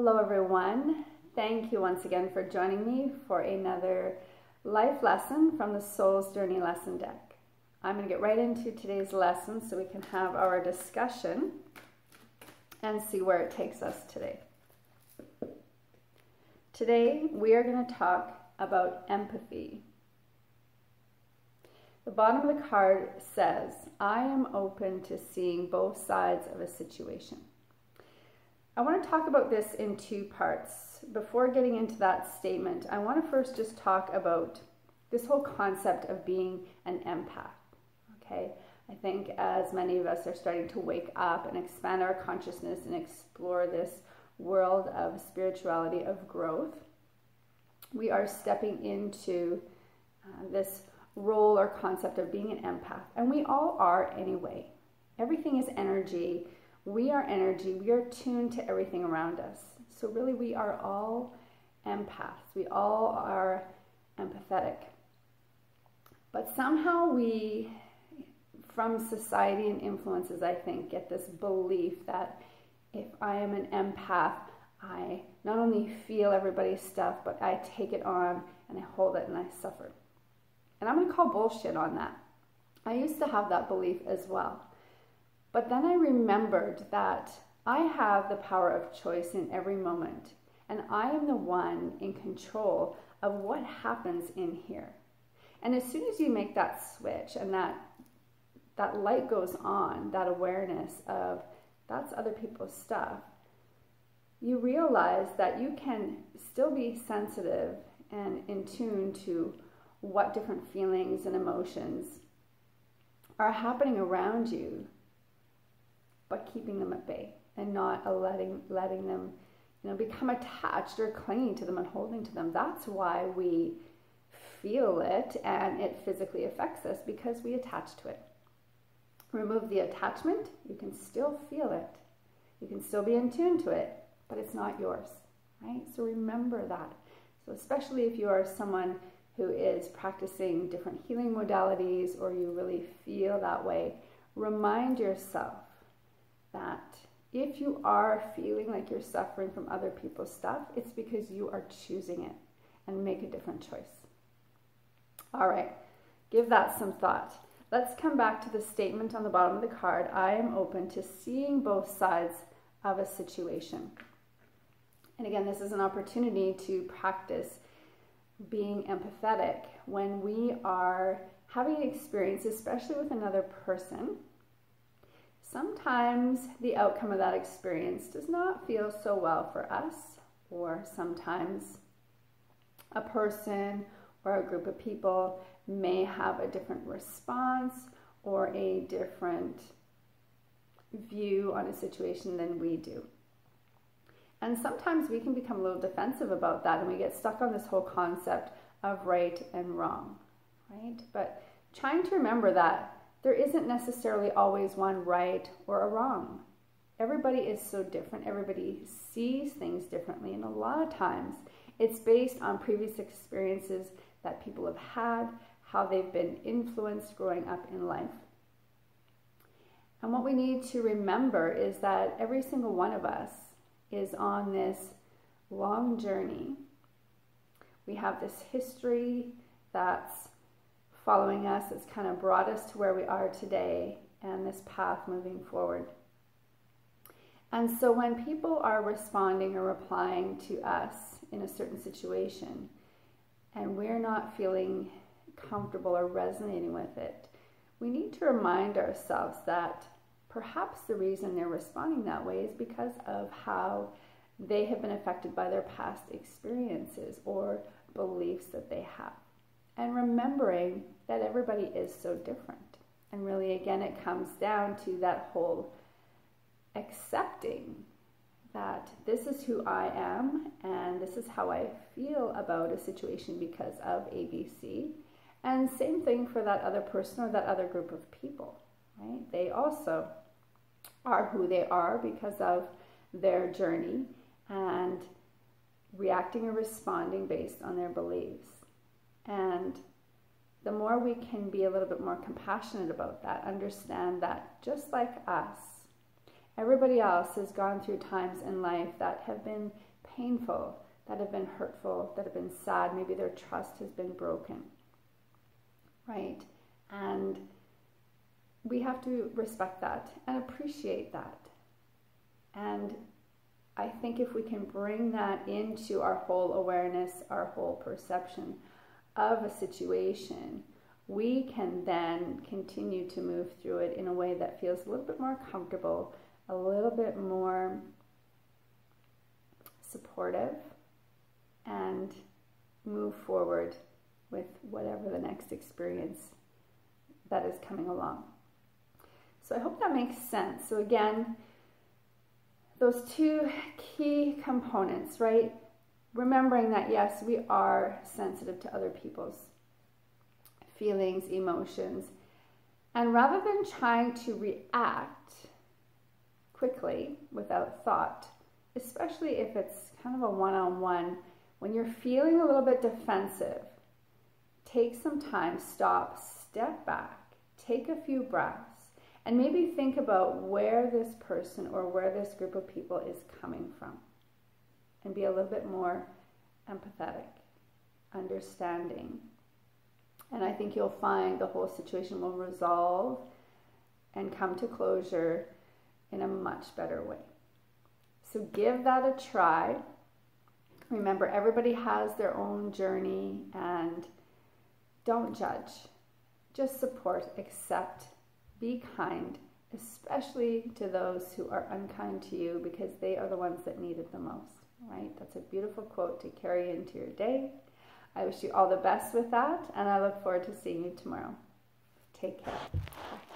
Hello everyone. Thank you once again for joining me for another life lesson from the Soul's Journey lesson deck. I'm going to get right into today's lesson so we can have our discussion and see where it takes us today. Today we are going to talk about empathy. The bottom of the card says, I am open to seeing both sides of a situation. I want to talk about this in two parts. Before getting into that statement, I want to first just talk about this whole concept of being an empath. Okay, I think as many of us are starting to wake up and expand our consciousness and explore this world of spirituality, of growth, we are stepping into this role or concept of being an empath. And we all are anyway. Everything is energy. We are energy. We are tuned to everything around us. So really we are all empaths. We all are empathetic. But somehow we, from society and influences, I think, get this belief that if I am an empath, I not only feel everybody's stuff, but I take it on and I hold it and I suffer. And I'm going to call bullshit on that. I used to have that belief as well. But then I remembered that I have the power of choice in every moment. And I am the one in control of what happens in here. And as soon as you make that switch and that light goes on, that awareness of that's other people's stuff, you realize that you can still be sensitive and in tune to what different feelings and emotions are happening around you, but keeping them at bay and not letting them, become attached or clinging to them and holding to them. That's why we feel it and it physically affects us, because we attach to it. Remove the attachment, you can still feel it. You can still be in tune to it, but it's not yours, right? So remember that. So especially if you are someone who is practicing different healing modalities, or you really feel that way, remind yourself that if you are feeling like you're suffering from other people's stuff, it's because you are choosing it, and make a different choice. All right, give that some thought. Let's come back to the statement on the bottom of the card. I am open to seeing both sides of a situation. And again, this is an opportunity to practice being empathetic when we are having an experience, especially with another person. Sometimes the outcome of that experience does not feel so well for us, or sometimes a person or a group of people may have a different response or a different view on a situation than we do. And sometimes we can become a little defensive about that, and we get stuck on this whole concept of right and wrong, right? But trying to remember that there isn't necessarily always one right or a wrong. Everybody is so different. Everybody sees things differently. And a lot of times it's based on previous experiences that people have had, how they've been influenced growing up in life. And what we need to remember is that every single one of us is on this long journey. We have this history that's following us. It's kind of brought us to where we are today, and this path moving forward. And so when people are responding or replying to us in a certain situation, and we're not feeling comfortable or resonating with it, we need to remind ourselves that perhaps the reason they're responding that way is because of how they have been affected by their past experiences or beliefs that they have. And remembering that everybody is so different. And really, again, it comes down to that whole accepting that this is who I am and this is how I feel about a situation because of ABC. And same thing for that other person or that other group of people, right? They also are who they are because of their journey and reacting or responding based on their beliefs. And the more we can be a little bit more compassionate about that, understand that just like us, Everybody else has gone through times in life that have been painful, that have been hurtful, that have been sad. Maybe their trust has been broken, right? And we have to respect that and appreciate that. And I think if we can bring that into our whole awareness, our whole perception of a situation, we can then continue to move through it in a way that feels a little bit more comfortable, a little bit more supportive, and move forward with whatever the next experience that is coming along. So I hope that makes sense. So again, those two key components, right? Remembering that, yes, we are sensitive to other people's feelings, emotions, and rather than trying to react quickly without thought, especially if it's kind of a one-on-one, when you're feeling a little bit defensive, take some time, stop, step back, take a few breaths, and maybe think about where this person or where this group of people is coming from, and be a little bit more empathetic, understanding. And I think you'll find the whole situation will resolve and come to closure in a much better way. So give that a try. Remember, everybody has their own journey, and don't judge. Just support, accept, be kind, especially to those who are unkind to you, because they are the ones that need it the most, right? That's a beautiful quote to carry into your day. I wish you all the best with that, and I look forward to seeing you tomorrow. Take care. Bye.